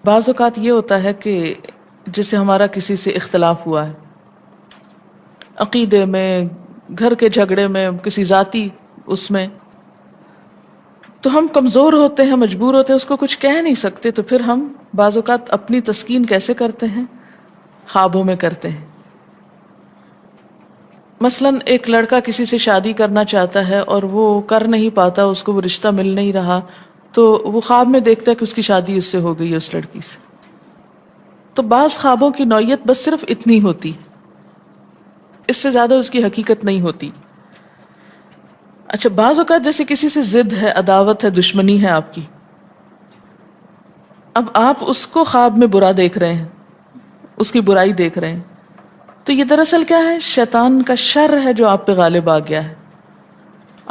بعض اوقات یہ ہوتا ہے کہ جیسے ہمارا کسی سے اختلاف ہوا ہے، عقیدے میں، گھر کے جھگڑے میں، کسی ذاتی اس میں، تو ہم کمزور ہوتے ہیں، مجبور ہوتے ہیں، اس کو کچھ کہہ نہیں سکتے، تو پھر ہم بعض اوقات اپنی تسکین کیسے کرتے ہیں؟ خوابوں میں کرتے ہیں۔ مثلا ایک لڑکا کسی سے شادی کرنا چاہتا ہے اور وہ کر نہیں پاتا، اس کو وہ رشتہ مل نہیں رہا، تو وہ خواب میں دیکھتا ہے کہ اس کی شادی اس سے ہو گئی ہے، اس لڑکی سے۔ تو بعض خوابوں کی نوعیت بس صرف اتنی ہوتی، اس سے زیادہ اس کی حقیقت نہیں ہوتی۔ اچھا، بعض اوقات جیسے کسی سے ضد ہے، عداوت ہے، دشمنی ہے آپ کی، اب آپ اس کو خواب میں برا دیکھ رہے ہیں، اس کی برائی دیکھ رہے ہیں، تو یہ دراصل کیا ہے؟ شیطان کا شر ہے جو آپ پہ غالب آ گیا ہے۔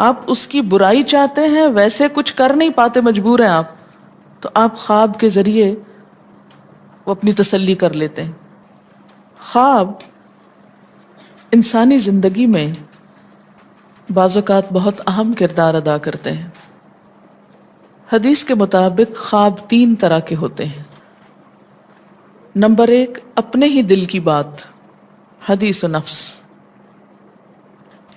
آپ اس کی برائی چاہتے ہیں، ویسے کچھ کر نہیں پاتے، مجبور ہیں آپ، تو آپ خواب کے ذریعے وہ اپنی تسلی کر لیتے ہیں۔ خواب انسانی زندگی میں بعض اوقات بہت اہم کردار ادا کرتے ہیں۔ حدیث کے مطابق خواب 3 طرح کے ہوتے ہیں۔ نمبر 1، اپنے ہی دل کی بات، حدیث و نفس،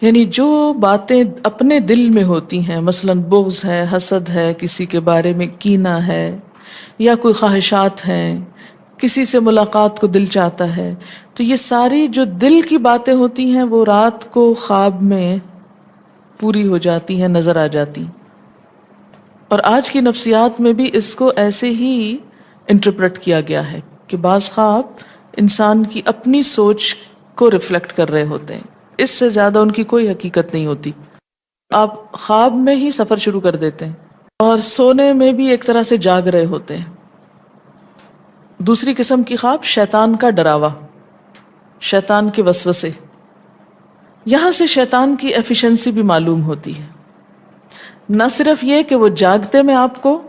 یعنی جو باتیں اپنے دل میں ہوتی ہیں، مثلا بغض ہے، حسد ہے، کسی کے بارے میں کینہ ہے، یا کوئی خواہشات ہیں، کسی سے ملاقات کو دل چاہتا ہے، تو یہ ساری جو دل کی باتیں ہوتی ہیں وہ رات کو خواب میں پوری ہو جاتی ہیں، نظر آ جاتی ہیں۔ اور آج کی نفسیات میں بھی اس کو ایسے ہی انٹرپریٹ کیا گیا ہے کہ بعض خواب انسان کی اپنی سوچ کو ریفلیکٹ کر رہے ہوتے ہیں، اس سے زیادہ ان کی کوئی حقیقت نہیں ہوتی۔ آپ خواب میں ہی سفر شروع کر دیتے ہیں اور سونے میں بھی ایک طرح سے جاگ رہے ہوتے ہیں۔ دوسری قسم کی خواب شیطان کا ڈراوا، شیطان کے وسوسے، یہاں سے شیطان کی ایفیشنسی بھی معلوم ہوتی ہے۔ نہ صرف یہ کہ وہ جاگتے میں آپ کو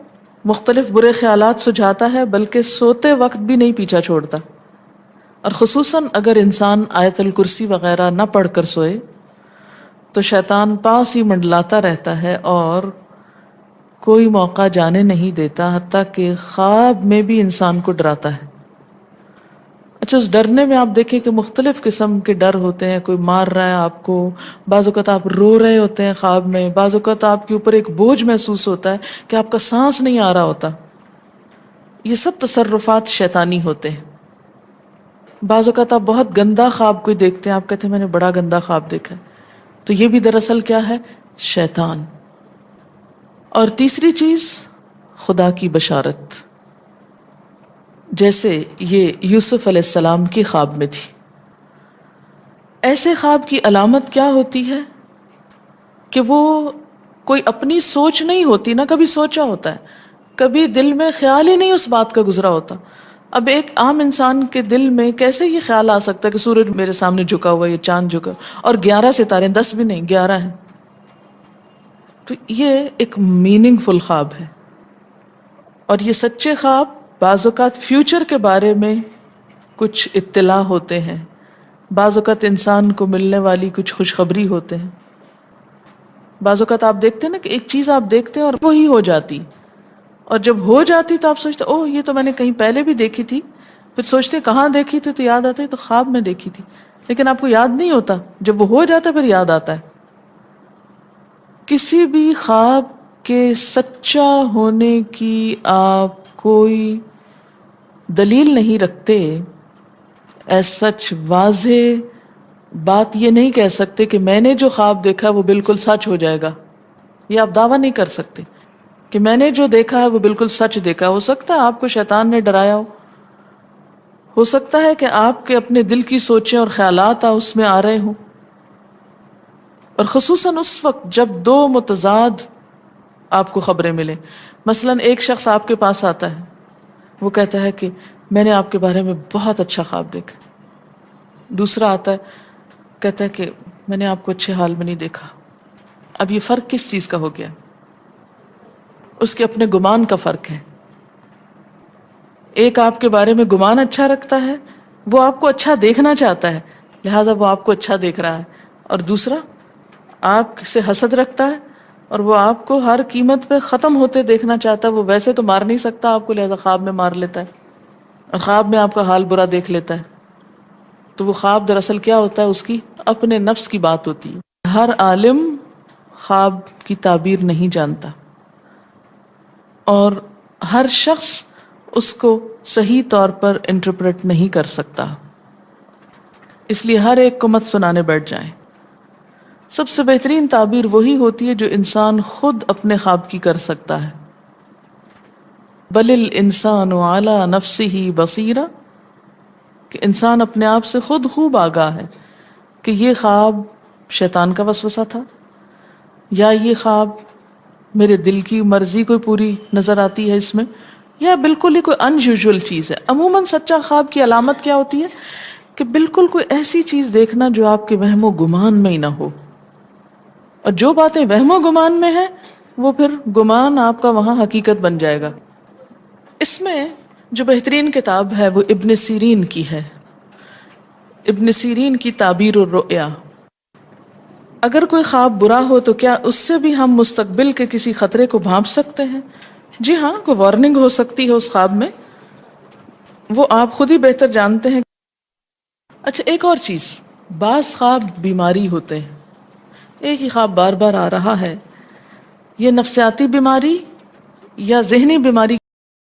مختلف برے خیالات سجھاتا ہے، بلکہ سوتے وقت بھی نہیں پیچھا چھوڑتا، اور خصوصاً اگر انسان آیت الکرسی وغیرہ نہ پڑھ کر سوئے تو شیطان پاس ہی منڈلاتا رہتا ہے اور کوئی موقع جانے نہیں دیتا، حتیٰ کہ خواب میں بھی انسان کو ڈراتا ہے۔ اچھا، اس ڈرنے میں آپ دیکھیں کہ مختلف قسم کے ڈر ہوتے ہیں، کوئی مار رہا ہے آپ کو، بعض اوقات آپ رو رہے ہوتے ہیں خواب میں، بعض اوقات آپ کے اوپر ایک بوجھ محسوس ہوتا ہے کہ آپ کا سانس نہیں آ رہا ہوتا۔ یہ سب تصرفات شیطانی ہوتے ہیں۔ بعض اوقات آپ بہت گندا خواب کوئی دیکھتے ہیں، آپ کہتے ہیں میں نے بڑا گندا خواب دیکھا ہے، تو یہ بھی دراصل کیا ہے؟ شیطان۔ اور تیسری چیز خدا کی بشارت، جیسے یہ یوسف علیہ السلام کی خواب میں تھی۔ ایسے خواب کی علامت کیا ہوتی ہے کہ وہ کوئی اپنی سوچ نہیں ہوتی، نہ کبھی سوچا ہوتا ہے، کبھی دل میں خیال ہی نہیں اس بات کا گزرا ہوتا۔ اب ایک عام انسان کے دل میں کیسے یہ خیال آ سکتا ہے کہ سورج میرے سامنے جھکا ہوا ہے، یہ چاند جھکا، اور 11 ستارے، 10 بھی نہیں، 11 ہیں۔ تو یہ ایک میننگ فل خواب ہے۔ اور یہ سچے خواب بعض اوقات فیوچر کے بارے میں کچھ اطلاع ہوتے ہیں، بعض اوقات انسان کو ملنے والی کچھ خوشخبری ہوتے ہیں۔ بعض اوقات آپ دیکھتے ہیں نا کہ ایک چیز آپ دیکھتے ہیں اور وہی ہو جاتی، اور جب ہو جاتی تو آپ سوچتے اوہ یہ تو میں نے کہیں پہلے بھی دیکھی تھی، پھر سوچتے کہاں دیکھی تھی، تو یاد آتا ہے تو خواب میں دیکھی تھی، لیکن آپ کو یاد نہیں ہوتا، جب وہ ہو جاتا ہے پھر یاد آتا ہے۔ کسی بھی خواب کے سچا ہونے کی آپ کوئی دلیل نہیں رکھتے، ایز سچ واضح بات یہ نہیں کہہ سکتے کہ میں نے جو خواب دیکھا وہ بالکل سچ ہو جائے گا، یہ آپ دعویٰ نہیں کر سکتے کہ میں نے جو دیکھا ہے وہ بالکل سچ دیکھا۔ ہو سکتا ہے آپ کو شیطان نے ڈرایا ہو سکتا ہے کہ آپ کے اپنے دل کی سوچیں اور خیالات اس میں آ رہے ہوں، اور خصوصاً اس وقت جب 2 متضاد آپ کو خبریں ملیں۔ مثلا ایک شخص آپ کے پاس آتا ہے، وہ کہتا ہے کہ میں نے آپ کے بارے میں بہت اچھا خواب دیکھا، دوسرا آتا ہے کہتا ہے کہ میں نے آپ کو اچھے حال میں نہیں دیکھا۔ اب یہ فرق کس چیز کا ہو گیا؟ اس کے اپنے گمان کا فرق ہے۔ ایک آپ کے بارے میں گمان اچھا رکھتا ہے، وہ آپ کو اچھا دیکھنا چاہتا ہے، لہٰذا وہ آپ کو اچھا دیکھ رہا ہے، اور دوسرا آپ سے حسد رکھتا ہے، اور وہ آپ کو ہر قیمت پہ ختم ہوتے دیکھنا چاہتا ہے. وہ ویسے تو مار نہیں سکتا آپ کو، لہذا خواب میں مار لیتا ہے اور خواب میں آپ کا حال برا دیکھ لیتا ہے. تو وہ خواب دراصل کیا ہوتا ہے؟ اس کی اپنے نفس کی بات ہوتی ہے. ہر عالم خواب کی تعبیر نہیں جانتا اور ہر شخص اس کو صحیح طور پر انٹرپریٹ نہیں کر سکتا، اس لیے ہر ایک کو مت سنانے بیٹھ جائیں. سب سے بہترین تعبیر وہی ہوتی ہے جو انسان خود اپنے خواب کی کر سکتا ہے. بل الانسان علی نفسہ بصیرہ، کہ انسان اپنے آپ سے خود خوب آگاہ ہے کہ یہ خواب شیطان کا وسوسہ تھا یا یہ خواب میرے دل کی مرضی کوئی پوری نظر آتی ہے اس میں، یا بالکل ہی کوئی انیوژول چیز ہے. عموماً سچا خواب کی علامت کیا ہوتی ہے؟ کہ بالکل کوئی ایسی چیز دیکھنا جو آپ کے وہم و گمان میں ہی نہ ہو، اور جو باتیں وہم و گمان میں ہیں وہ پھر گمان آپ کا وہاں حقیقت بن جائے گا. اس میں جو بہترین کتاب ہے وہ ابن سیرین کی ہے، ابن سیرین کی تعبیر الرؤیا. اگر کوئی خواب برا ہو تو کیا اس سے بھی ہم مستقبل کے کسی خطرے کو بھانپ سکتے ہیں؟ جی ہاں، کوئی وارننگ ہو سکتی ہے اس خواب میں، وہ آپ خود ہی بہتر جانتے ہیں. اچھا، ایک اور چیز، بعض خواب بیماری ہوتے ہیں. ایک ہی خواب بار بار آ رہا ہے، یہ نفسیاتی بیماری یا ذہنی بیماری